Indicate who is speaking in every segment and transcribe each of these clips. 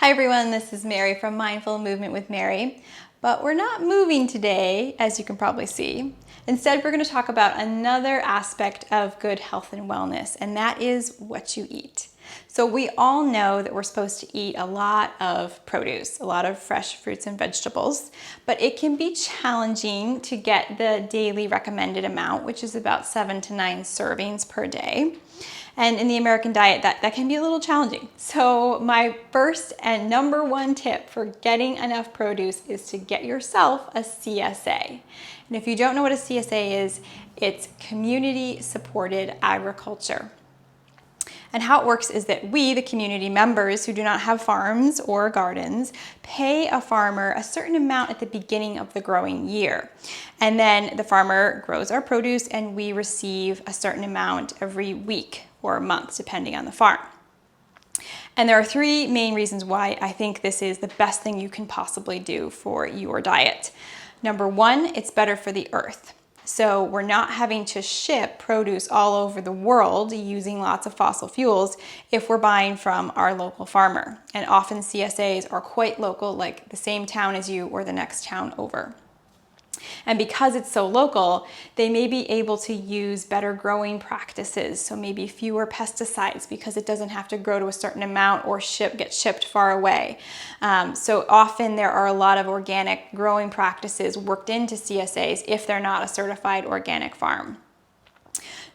Speaker 1: Hi everyone, this is Mary from Mindful Movement with Mary, but we're not moving today, as you can probably see. Instead, we're going to talk about another aspect of good health and wellness, and that is what you eat. So we all know that we're supposed to eat a lot of produce, a lot of fresh fruits and vegetables, but it can be challenging to get the daily recommended amount, which is about 7 to 9 servings per day. And in the American diet, that can be a little challenging. So my first and number one tip for getting enough produce is to get yourself a CSA. And if you don't know what a CSA is, it's community supported agriculture. And how it works is that we, the community members who do not have farms or gardens, pay a farmer a certain amount at the beginning of the growing year. And then the farmer grows our produce and we receive a certain amount every week or month, depending on the farm. And there are 3 main reasons why I think this is the best thing you can possibly do for your diet. Number 1, it's better for the earth. So we're not having to ship produce all over the world using lots of fossil fuels if we're buying from our local farmer. And often CSAs are quite local, like the same town as you or the next town over. And because it's so local, they may be able to use better growing practices. So maybe fewer pesticides because it doesn't have to grow to a certain amount or get shipped far away. So often there are a lot of organic growing practices worked into CSAs if they're not a certified organic farm.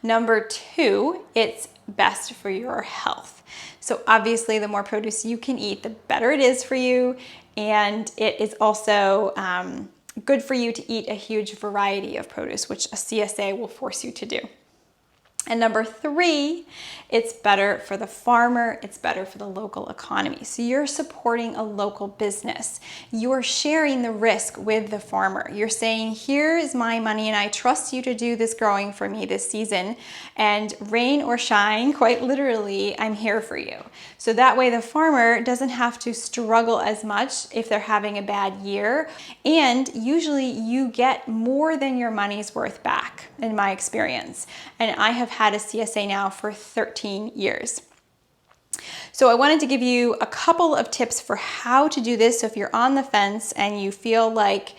Speaker 1: Number 2, it's best for your health. So obviously the more produce you can eat, the better it is for you. And it is also good for you to eat a huge variety of produce, which a CSA will force you to do. And number 3, it's better for the farmer, it's better for the local economy. So you're supporting a local business. You're sharing the risk with the farmer. You're saying, here's my money and I trust you to do this growing for me this season. And rain or shine, quite literally, I'm here for you. So that way the farmer doesn't have to struggle as much if they're having a bad year. And usually you get more than your money's worth back, in my experience. And I have had a CSA now for 13 years. So I wanted to give you a couple of tips for how to do this. So if you're on the fence and you feel like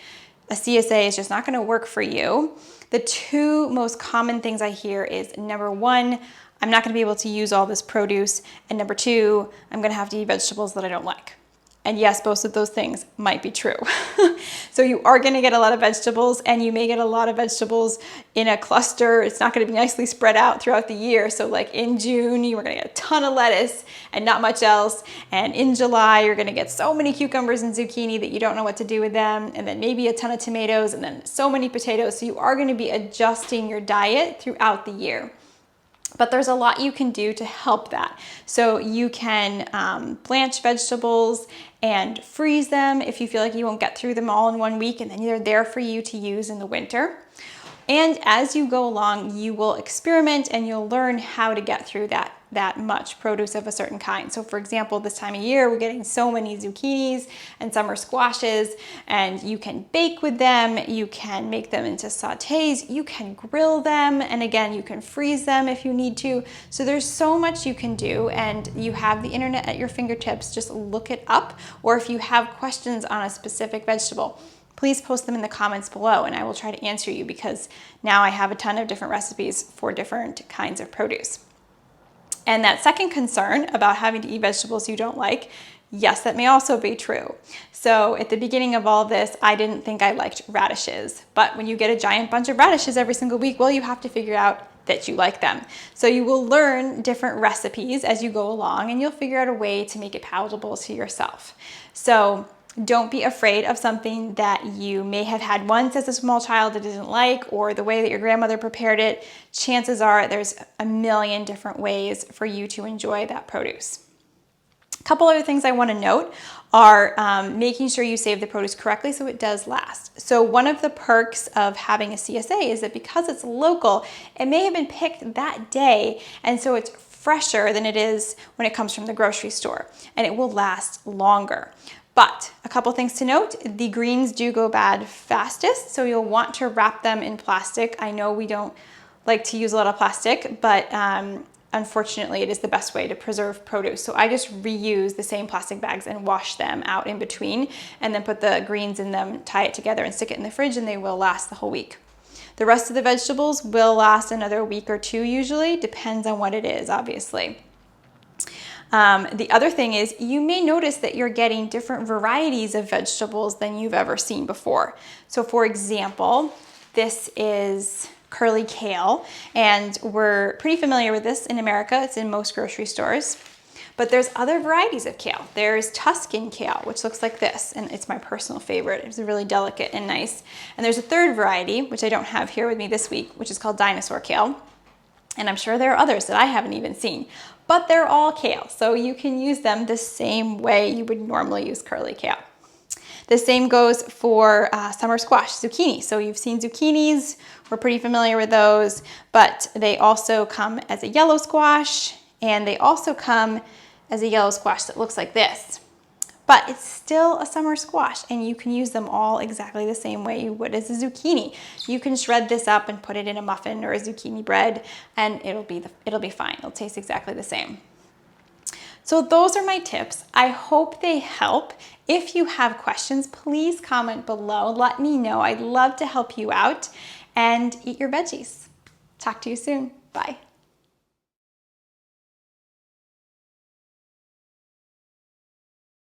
Speaker 1: a CSA is just not going to work for you, the 2 most common things I hear is number 1, I'm not going to be able to use all this produce, and number 2, I'm going to have to eat vegetables that I don't like. And yes, both of those things might be true. So you are going to get a lot of vegetables, and you may get a lot of vegetables in a cluster. It's not going to be nicely spread out throughout the year. So like in June, you are going to get a ton of lettuce and not much else. And in July, you're going to get so many cucumbers and zucchini that you don't know what to do with them. And then maybe a ton of tomatoes and then so many potatoes. So you are going to be adjusting your diet throughout the year. But there's a lot you can do to help that. So you can blanch vegetables and freeze them if you feel like you won't get through them all in 1 week, and then they're there for you to use in the winter. And as you go along, you will experiment and you'll learn how to get through that much produce of a certain kind. So for example, this time of year, we're getting so many zucchinis and summer squashes, and you can bake with them, you can make them into sautés, you can grill them, and again, you can freeze them if you need to. So there's so much you can do, and you have the internet at your fingertips. Just look it up, or if you have questions on a specific vegetable, please post them in the comments below and I will try to answer you, because now I have a ton of different recipes for different kinds of produce. And that second concern about having to eat vegetables you don't like, yes, that may also be true. So at the beginning of all this, I didn't think I liked radishes. But when you get a giant bunch of radishes every single week, well, you have to figure out that you like them. So you will learn different recipes as you go along, and you'll figure out a way to make it palatable to yourself. So don't be afraid of something that you may have had once as a small child that didn't like, or the way that your grandmother prepared it. Chances are there's a million different ways for you to enjoy that produce. A couple other things I want to note are making sure you save the produce correctly so it does last. So one of the perks of having a CSA is that because it's local, it may have been picked that day, and so it's fresher than it is when it comes from the grocery store, and it will last longer. But a couple things to note, the greens do go bad fastest, so you'll want to wrap them in plastic. I know we don't like to use a lot of plastic, but unfortunately, it is the best way to preserve produce. So I just reuse the same plastic bags and wash them out in between, and then put the greens in them, tie it together and stick it in the fridge, and they will last the whole week. The rest of the vegetables will last another week or two usually, depends on what it is, obviously. The other thing is you may notice that you're getting different varieties of vegetables than you've ever seen before. So for example, this is curly kale, and we're pretty familiar with this in America. It's in most grocery stores. But there's other varieties of kale. There's Tuscan kale, which looks like this, and it's my personal favorite. It's really delicate and nice. And there's a third variety, which I don't have here with me this week, which is called dinosaur kale. And I'm sure there are others that I haven't even seen, but they're all kale. So you can use them the same way you would normally use curly kale. The same goes for summer squash, zucchini. So you've seen zucchinis, we're pretty familiar with those, but they also come as a yellow squash, and they also come as a yellow squash that looks like this. But it's still a summer squash, and you can use them all exactly the same way you would as a zucchini. You can shred this up and put it in a muffin or a zucchini bread, and it'll be fine. It'll taste exactly the same. So those are my tips. I hope they help. If you have questions, please comment below. Let me know. I'd love to help you out, and eat your veggies. Talk to you soon. Bye.